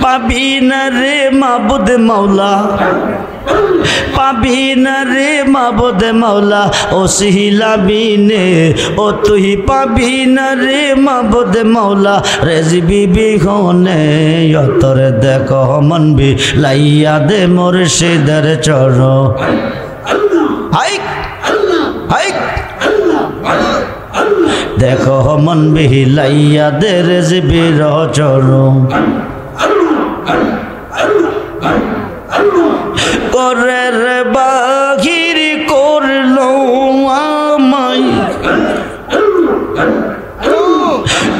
পাবি না রে মাবুদ মাওলা, পাবি না রে মাবুদ মাওলা ওসিলা বিনে, ও তুই পাবি না রে মাবুদ মাওলা রেজবি বিহনে। তোর দেখো মনবি লাইয়া দে মুর্শিদের চরণ, হাইক হাইক দেখো মন বিহিলাইয়া দে রেজবির চরণ। করের বাহির করলো আমায়,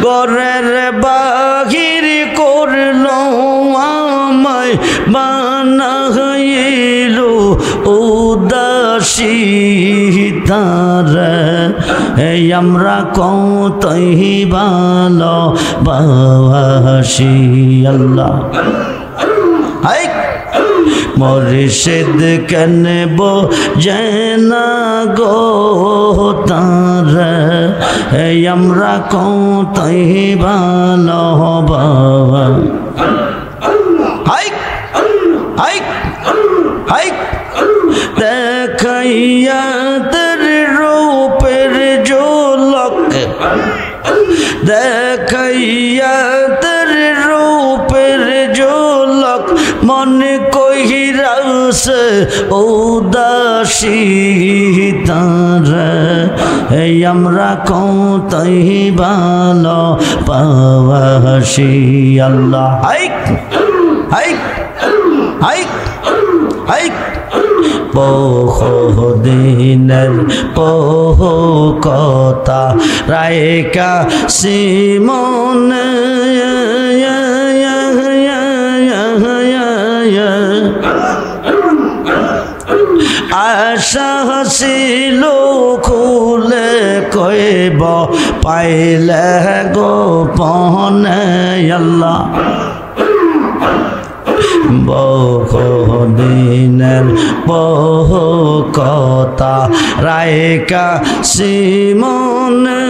করের বাহির করলো আমায় বানাইল উদাসী তারে। আমরা কতই ভালোবাসি আল্লাহ। হাইক মুর্শিদ কেন বোঝে না গো তারে, আমরা কতই ভালোবাসি। হাইক হাইক হাইক দেখাইয়া তোর রূপের ঝলক, দেখাইয়া তোর রূপের ঝলক মনে কহিরাছে উদাসী তারে। আমরা কতই ভালোবাসি আল্লাহ। হাইক হাইক হাইক হাইক বহুদিনের বহু কথা রায়কা সিমনে, আশা ছিল খুলে কইব পাইলে গোপনে আল্লাহ। বহুদিনের বহু কথা রায়কা সিমনে,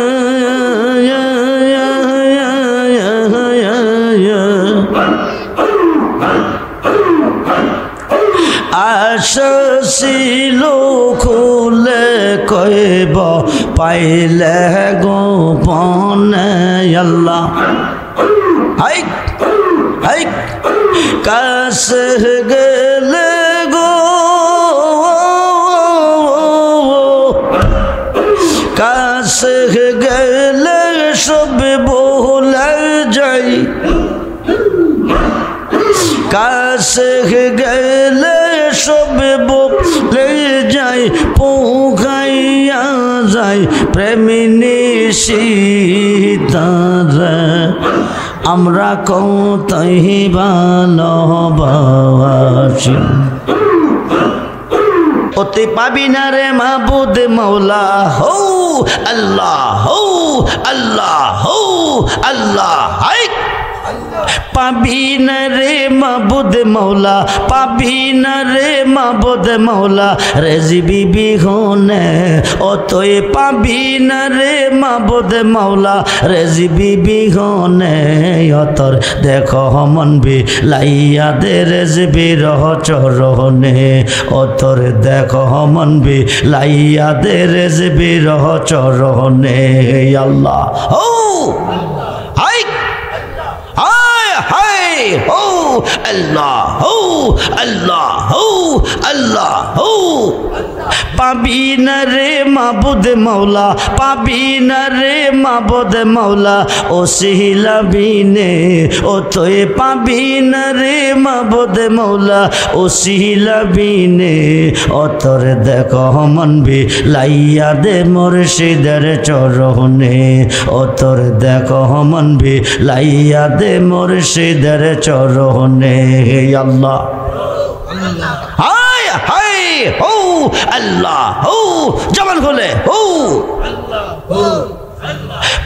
আশা ছিল খুলে কইব পাইলে গোপনে আল্লাহ। হাইক হাইক কাছে গেলে গো, কাছে গেলে সব ভুলে যাই, কাছে গেলে সব ভুলে যাই, পোখাইয়া যাই প্রেমিনী সীতারে। আমরা কতই ভালোবাসি, ওতে পাবি না রে মাবুদ মাওলা। হো আল্লাহ হো আল্লাহ হো আল্লাহ। হাইক পাবি না রে মাবুদ মাওলা, পাবি না রে মাবুদ মাওলা রেজবি বিহনে, ও তুই পাবি না রে মাবুদ মাওলা রেজবি বিহনে। তোর দেখো মন লাইয়া দে রেজবির চরণে, ও তোর দেখো মন লাইয়া দে রেজবির চরণে আল্লাহ। ও হাইক হায় হায় হো আল্লাহ হো আল্লাহ হো আল্লাহ হো। পাবি না রে মাবুদ মাওলা, পাবি না রে মাবুদ মাওলা ওসিলা বিনে, ও তুই পাবি না রে মাবুদ মাওলা ওসিলা বিনে। ও তোর দেখো মন লাইয়া দে মুর্শিদের চরণে, ও তোর দেখো মন লাইয়া দে মুর্শিদের চরণে আল্লাহ। হায় হায় হো আল্লাহ হো জবান খুলে হো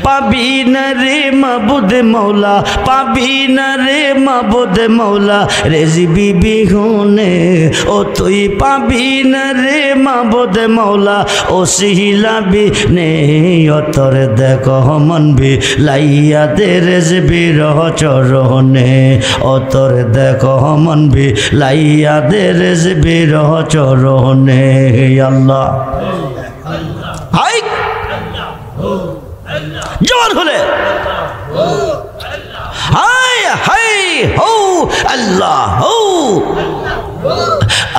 পাবি না রে মাবুদ মৌলা, পাবি না রে মাবুদ মৌলা রেজবি বিহুনে, ও তুই পাবি না রে মাবুদ মৌলা ও সিহিলাবি নে, ও তোর দেখো মনবি লাইয়া দে রেজবি রহ চরণে, ও তোর দেখো মনবি লাইয়া দে রেজবি রহ চরণে। আল্লাহ হাই জোর হলে হাই হাই হো আল্লাহ হো।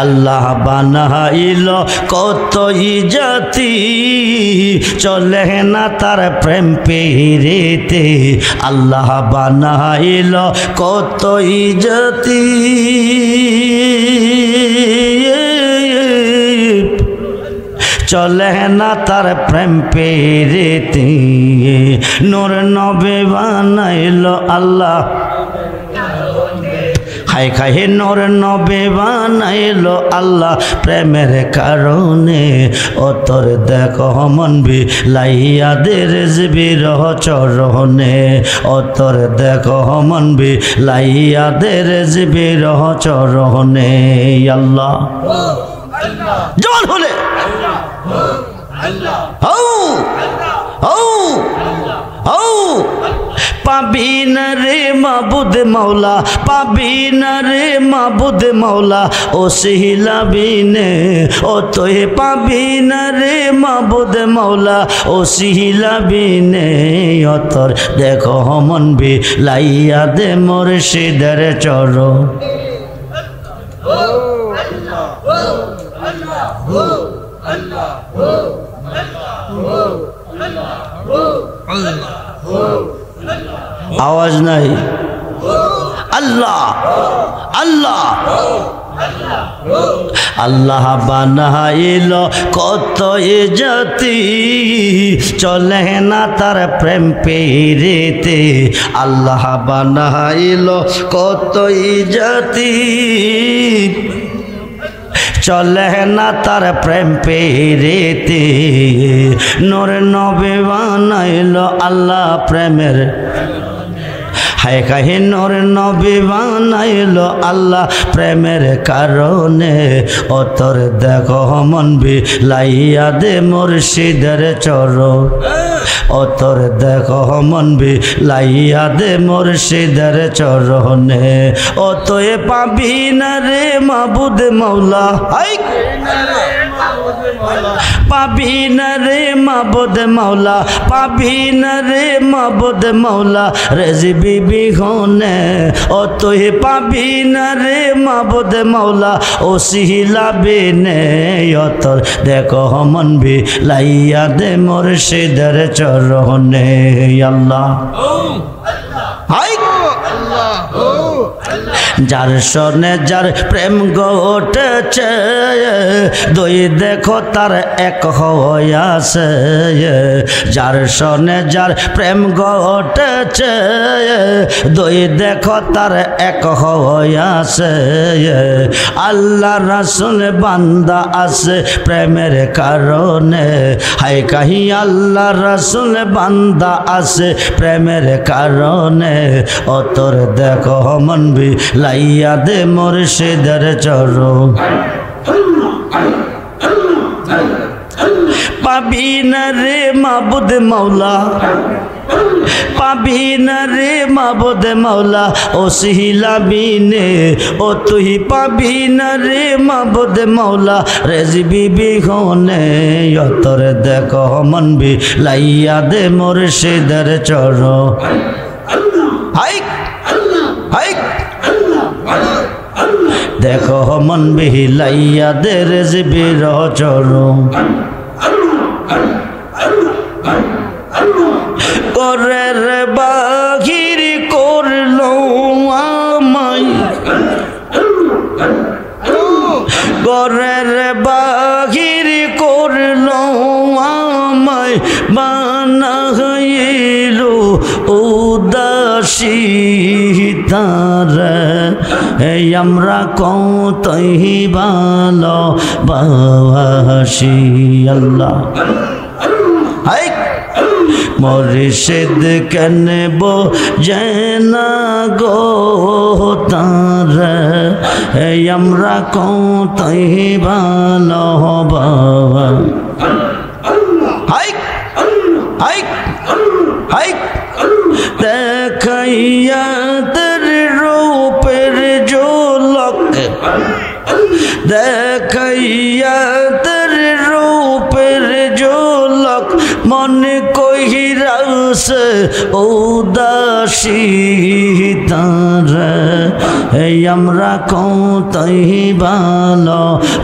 আল্লাহ বানাইল কতই জাতি, চলে না তার প্রেম পেরিতে, আল্লাহ বানাইল কতই জাতি, চলে না তার প্রেম পেরিতে, নূর নবী বানাইল আল্লাহ, হায় খাহে নূর নবী বানাইল আল্লাহ প্রেমের কারণে, ও তোর দেখো মনবি লাইয়া দে রেজবি রহ চরণে, ও তোর দেখো মনবি লাইয়া দে রেজবি রহ চরণে। আল্লাহ জবান হলে পাবি না রে মাবুদ মৌলা, পাবি না রে মাবুদ মৌলা ও সিহিলাবি নে, ও তুই পাবি না রে মাবুদ মৌলা ও সিহিলাবি নে, ও তোর দেখো মনবি লাইয়া দে মুর্শিদের চরণ। आवाज नहीं अल्लाह अल्लाह अल्लाह बानाइल कत जाति चले ना तार प्रेम पेरिते अल्लाह बानाइल कत जाति चले ना तार प्रेम पेरिते नूर नबी बानाइल अल्लाह प्रेमेर हाय कहे नूर नबी बानाइल अल्लाह प्रेमेर कारणे ओ तोर देखो मन भी लाइया दे मुर्शिदेर चरण ओ तोर देखो मन भी लाइया दे मुर्शिदेर चरणे ओ तोए पाबी ना रे माबूद मौला हाय पाबी ना रे माबूद मौला पाबी ना रे माबूद मौला रेज़बी बिगोने ओ तोहे पाबी ना रे माबूद मौला ओ सिहिला बिने ओ तोर देखो मन भी लाइया दे मुर्शिदेर चरणे अल्लाह हाय जार सने जार प्रेम घटेছে দুই देखो तार एक হইয়াছে जार सने जार प्रेम घटेছে দুই देखो तार एक হইয়াছে আল্লাহ রাসূল বান্দা আছে প্রেমের কারণে হায় কাহি আল্লাহ রাসূল বান্দা আছে প্রেমের কারণে ও তোর देखो मन भी लाइया दे मुर्शिदेर चरण पाबी ना रे माबूद मौला पाबी ना रे माबूद मौला ओ सिहिला बिने ओ तुही पाबी ना रे माबूद मौला रेज़बी बिगोने ओ तोर देखो मन भी लाइया दे मुर्शिदेर चरण हाय हाय देखो मन भी लाइया दे रेज़बी चरण करे रे बाहिर करलो आमाय करे रे बाहिर करलो आमाय बानाइलो उदासी तारे আমরা কতই ভালোবাসি আল্লাহ হায় মুর্শিদ কেন বোঝেনা গো তারা আমরা কতই ভালোবাসা হাইক হাইক হাইক দেখাইয়া তোর রূপের ঝলক দেখাইয়া তোর রূপের ঝলক মনে কহিরাস উদাসী তারা আমরা কতই ভালোবাসি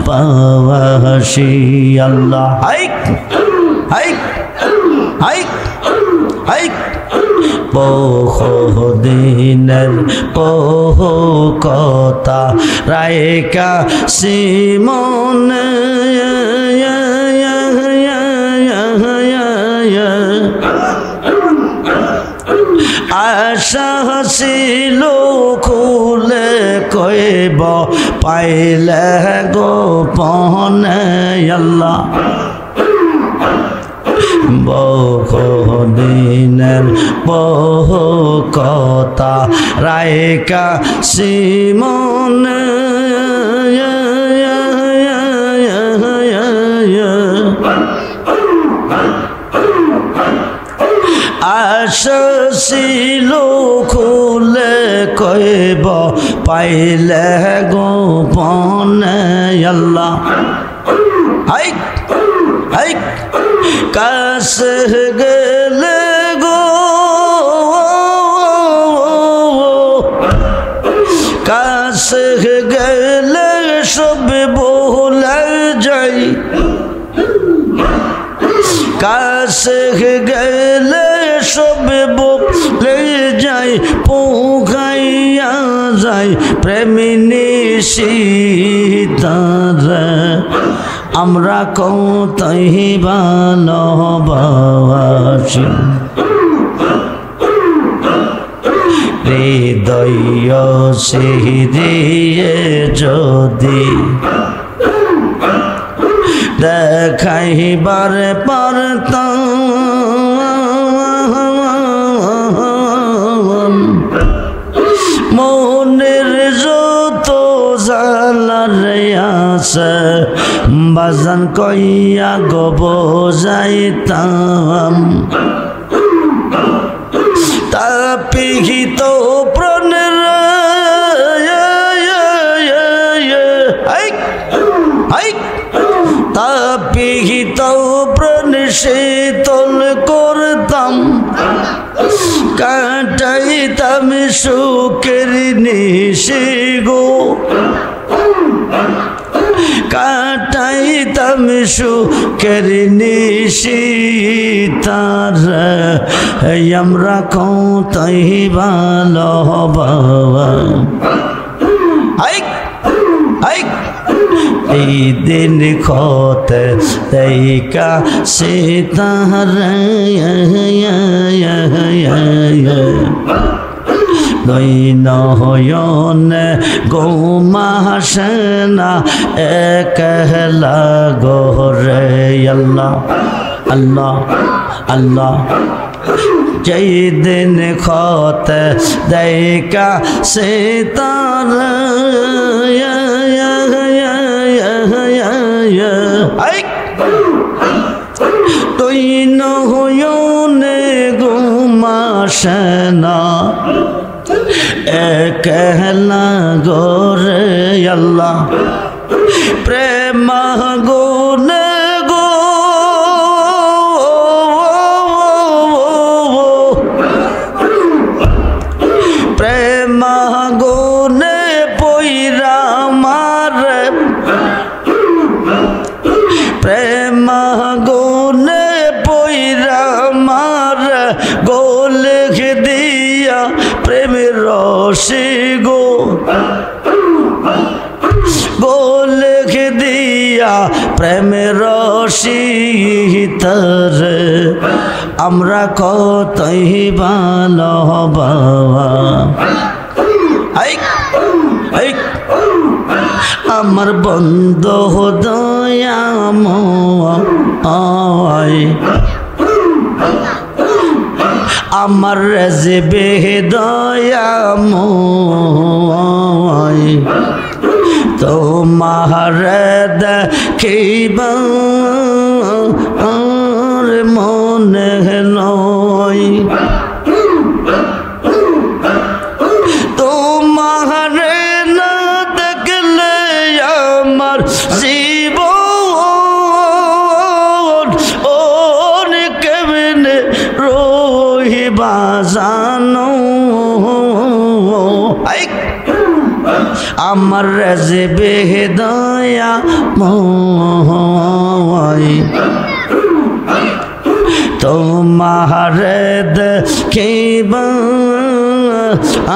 আল্লাহ হাইক হাইক হাইক হাইক বহুদিনের বহু কথা রায়কা সিমন আশা ছিল খুলে কইব পাইলে গোপনে আল্লাহ বহুদিনের বহু কথা রায়কা সিমন আশা ছিল খুলে কইব পাইলে গোপনে আল্লাহ হাইক হাইক কাছে গেলে গো কাছে গেলে সব ভুলে যাই কাছে গেলে সব ভুলে যাই পোখাইয়া যাই প্রেমিনী সীতারা আমরা কতই ভালোবাসি হৃদয় সিহরিয়ে যদি দেখাইবার পারতাম মনের যত জালার আছে বাজান কইয়া গো যাইতাম তাপিহিত প্রাণের তাপিহিত প্রাণ শীতল করতাম কাটাইতাম সুখের নিশি গো কাটাইতাম সুখের নিশি তারা আমরা কতই ভালোবাসি হাইক এই দিন খতে দেখা সীতারা নয়নে গোমাসনা একলা গোরে আল্লাহ আল্লাহ আল্লাহ যেই দিন খতে দেখা সীতারা তুই নয়নে গোমাসনা একলা গোরে আল্লাহ প্রেম গুনে গো প্রেম গুনে পইরা মারে প্রেম গুনে পইরা মারে গোল দিয়া প্রেমের রসি গো গোল দিয়া প্রেমের রসি তরে আমরা কতই ভালোবাসি আমার বন্ধু দয়াময় আমার রেজবে দয়াময় তোমার দেখিবা আর মনে নয় তোমার না দেখলে আমার জীবন ওর কেমনে রহিবা জানো আমার রেজবে দয়াময় তোমার দেখিবা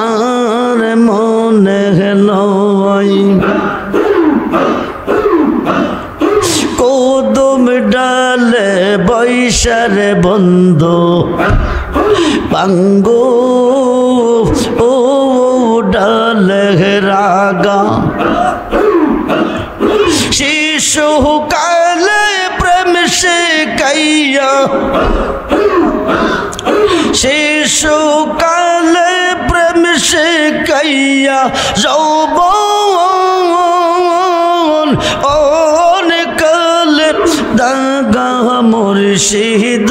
আর মনে নয় কদম ডালে বৈশার বন্ধু পাঙ্গো ও ডালে রাগা শিশু কালে প্রেম সে কাইয়া শিশু কালে প্রেম সে কাইয়া যৌবন অনেকালে দাগা মুর্শিদ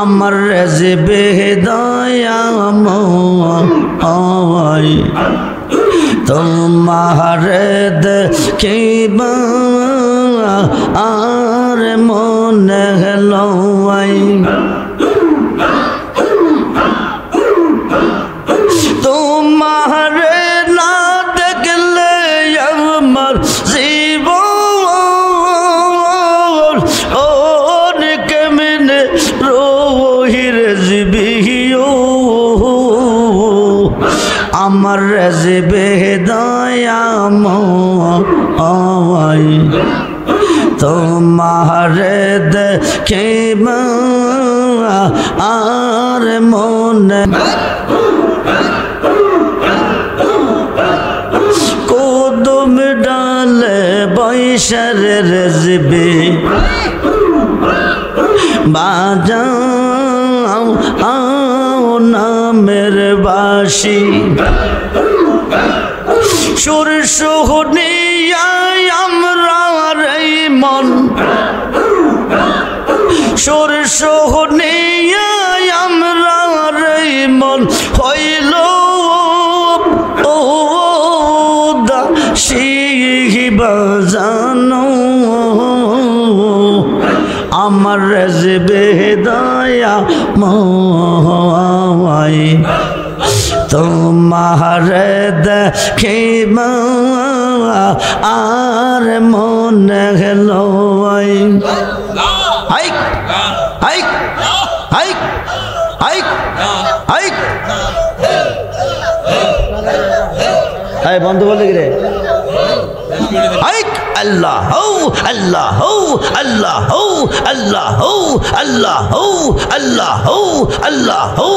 আমার রেজবে দয়াময় তোমার দেখিবা আর মনে লয় তোমার না দেখলে আমার জীবন ওর কেমনে রহির জীবিও আমার রেজবে দয়াময় তোমার দেখিবা আর মনে কদম ডালে বৈশার রেজবে বাজাও আও নামের বাসি সুর সোহনিয়ায় আমরা রে মন সুর সোহনিয়ায় আমরা রে মন হইল ও দাসী বাজানো আমার রেজবে দয়াময় তোমার দেখিবা আর মনে লয় hike hike hike hike hike এই বন্ধু বলে কি রে হাইক আল্লাহ হো আল্লাহ হো আল্লাহ হো আল্লাহ হো আল্লাহ হো আল্লাহ হো আল্লাহ হো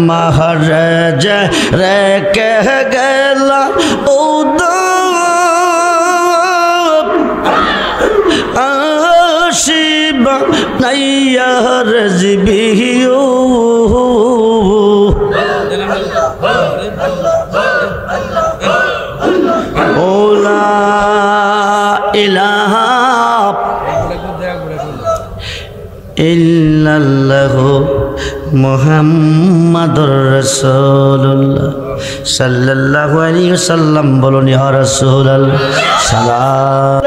महाराज रे कह गला आशिबा नैया रज़बियो ओला इलाहा इल्लल्लाहु मुहम्मदुर रसूलुल्लाह सल्लल्लाहु अलैहि वसल्लम बोलो या रसूलल्लाह सलाम।